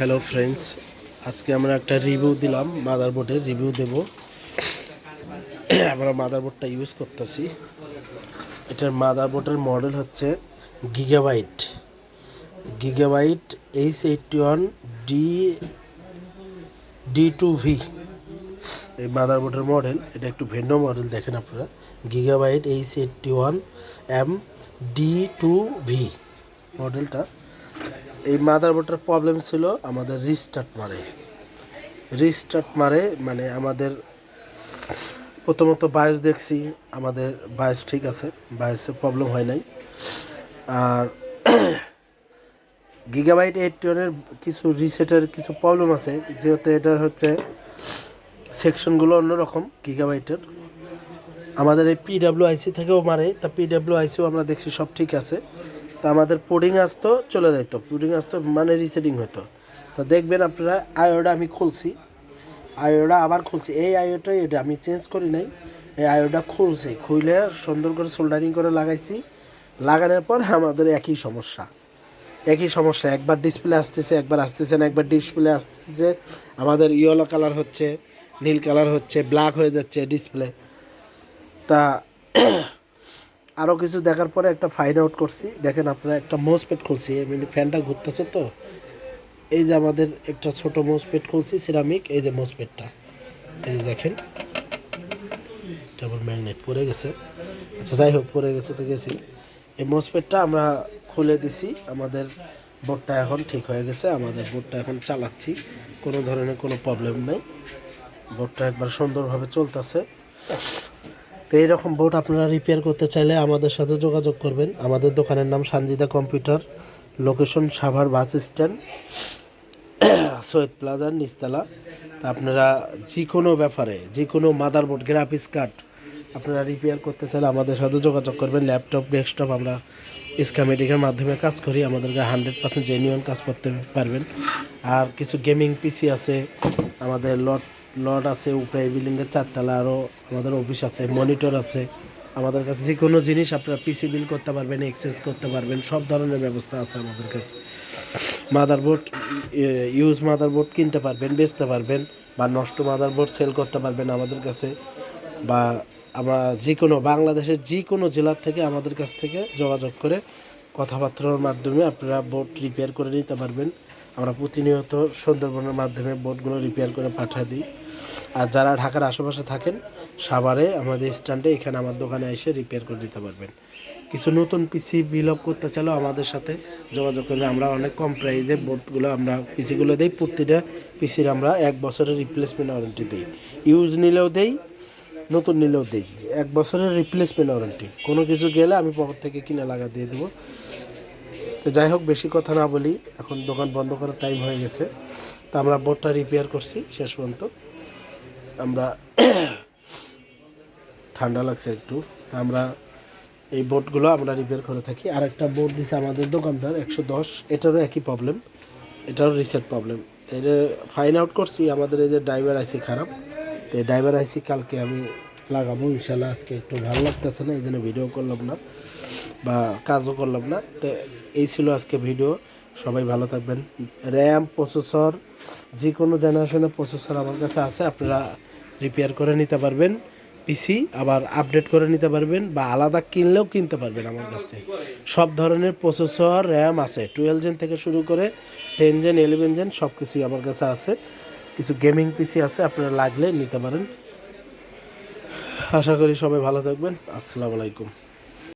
Hello friends, আজকে আমরা একটা রিভিউ দিলাম, মাদারবোর্ডের রিভিউ দেব। আমরা মাদারবোর্ডটা ইউজ করতেছি। এটার মাদারবোর্ডের মডেল হচ্ছে গিগাবাইট H81 D2V। এই মাদারবোর্ডের মডেল, এটা একটু ভিন্ন মডেল। দেখেন আপনারা, গিগাবাইট H81M D2V মডেলটা। এই মাদারবোর্ডটার প্রবলেম ছিল আমাদের রিস্টার্ট মারে মানে আমাদের প্রথমত বায়োস দেখছি, আমাদের বায়োস ঠিক আছে, বায়োসের প্রবলেম হয় নাই। আর গিগাবাইট 81-এর কিছু রিসেটের কিছু প্রবলেম আছে, যেহেতু এটার হচ্ছে সেকশনগুলো অন্যরকম। গিগাবাইটের আমাদের এই PWIC থেকেও মারে, তা PWICও আমরা দেখছি সব ঠিক আছে। তা আমাদের পুডিং আসতো, চলে যাইতো, পুডিং আসতো মানে রিসেটিং হতো। তো দেখবেন আপনারা, আইওটা আমি খুলছি, আইওটা আবার খুলছি। এই আইওটাই এটা আমি চেঞ্জ করি নাই, এই আইওটা খুলছি, খুলে সুন্দর করে সোল্ডারিং করে লাগাইছি। লাগানোর পর আমাদের একই সমস্যা। একবার ডিসপ্লে আসতেছে, একবার আসতেছে না, একবার ডিসপ্লে আসতেছে আমাদের ইয়েলো কালার হচ্ছে, নীল কালার হচ্ছে, ব্ল্যাক হয়ে যাচ্ছে ডিসপ্লে। তা আরও কিছু দেখার পরে একটা ফাইন্ড আউট করছি। দেখেন আপনারা, একটা মোসপেট খুলছি, মানে ফ্যানটা ঘুরতেছে তো, এই যে আমাদের একটা ছোট মোসপেট খুলছি সিরামিক, এই যে মোসপেটটা, এই যে দেখেন ডাবল ম্যাগনেট পড়ে গেছে। আচ্ছা যাই হোক, পড়ে গেছে তো গেছি। এই মোসপেটটা আমরা খুলে দিছি, আমাদের বোর্ডটা এখন ঠিক হয়ে গেছে। আমাদের বোর্ডটা এখন চালাচ্ছি, কোনো ধরনের কোনো প্রবলেম নেই, বোর্ডটা একবার সুন্দরভাবে চলতেছে। তো এইরকম বোর্ড আপনারা রিপেয়ার করতে চাইলে আমাদের সাথে যোগাযোগ করবেন। আমাদের দোকানের নাম Sanjida computer, location Savar bus stand, Syed প্লাজার নিচতলা। তা আপনারা যে কোনো ব্যাপারে, যে কোনো মাদারবোর্ড, গ্রাফিক্স কার্ড আপনারা রিপেয়ার করতে চাইলে আমাদের সাথে যোগাযোগ করবেন। ল্যাপটপ, ডেস্কটপ আমরা স্কামেটিকের মাধ্যমে কাজ করি, আমাদেরকে 100% জেনুইন কাজ করতে পারবেন। আর কিছু গেমিং পিসি আছে, আমাদের লট আছে উপরে, বিল্ডিংয়ের 4 তলা আরও আমাদের অফিস আছে, মনিটর আছে। আমাদের কাছে যে কোনো জিনিস আপনারা পিসি বিল করতে পারবেন, এক্সচেঞ্জ করতে পারবেন, সব ধরনের ব্যবস্থা আছে আমাদের কাছে। মাদারবোর্ড, মাদারবোর্ড কিনতে পারবেন, বেচতে পারবেন, বা নষ্ট মাদারবোর্ড সেল করতে পারবেন আমাদের কাছে। বা আমরা যে কোনো বাংলাদেশের যে কোনো জেলার থেকে আমাদের কাছ থেকে যোগাযোগ করে কথাবার্তার মাধ্যমে আপনারা বোর্ড রিপেয়ার করে নিতে পারবেন। আমরা প্রতিনিয়ত সুন্দরবনের মাধ্যমে বোর্ডগুলো রিপেয়ার করে পাঠিয়ে দিই। আর যারা ঢাকার আশেপাশে থাকেন, সাভারে আমাদের স্ট্যান্ডে, এখানে আমার দোকানে এসে রিপেয়ার করে দিতে পারবেন। কিছু নতুন পিসি বিল আপ করতে চাইলেও আমাদের সাথে যোগাযোগ করলে আমরা অনেক কম প্রাইসে বোর্ডগুলো আমরা পিসিগুলো দিই। প্রতিটা পিসির আমরা 1 বছরের রিপ্লেসমেন্ট ওয়ারেন্টি দিই, ইউজ নিলেও দেই, নতুন নিলেও দিই। 1 বছরের রিপ্লেসমেন্ট ওয়ারেন্টি, কোনো কিছু গেলে আমি পকেট থেকে কিনে লাগা দিয়ে দেবো। তো যাই হোক, বেশি কথা না বলি, এখন দোকান বন্ধ করার টাইম হয়ে গেছে। তো আমরা বোর্ডটা রিপেয়ার করছি শেষ পর্যন্ত। আমরা ঠান্ডা লাগছে একটু, আমরা এই বোর্ডগুলো আমরা রিপেয়ার করে থাকি। আর একটা বোর্ড দিছে আমাদের দোকানদার 110, এটারও একই প্রবলেম, এটারও রিসেট প্রবলেম। এটা ফাইন্ড আউট করছি। আমাদের এই যে ড্রাইভার আইসি খারাপ, তো এই ড্রাইভার আইসি কালকে আমি লাগাবো ইনশাল্লাহ। আজকে একটু ভালো লাগতেছে না, এই জন্য ভিডিও করলাম না বা কাজও করলাম না। তো এই ছিল আজকে ভিডিও। সবাই ভালো থাকবেন। র্যাম, প্রসেসর, যে কোনো জেনারেশনের প্রসেসর আমার কাছে আছে, আপনারা রিপেয়ার করে নিতে পারবেন। পিসি আবার আপডেট করে নিতে পারবেন, বা আলাদা কিনলেও কিনতে পারবেন আমার কাছ থেকে। সব ধরনের প্রসেসর, র্যাম আছে, 12 জেন থেকে শুরু করে 10 জেন, 11 জেন, সব কিছুই আমার কাছে আছে। কিছু গেমিং পিসি আছে, আপনারা লাগলে নিতে পারেন। আশা করি সবাই ভালো থাকবেন। আসসালামু আলাইকুম।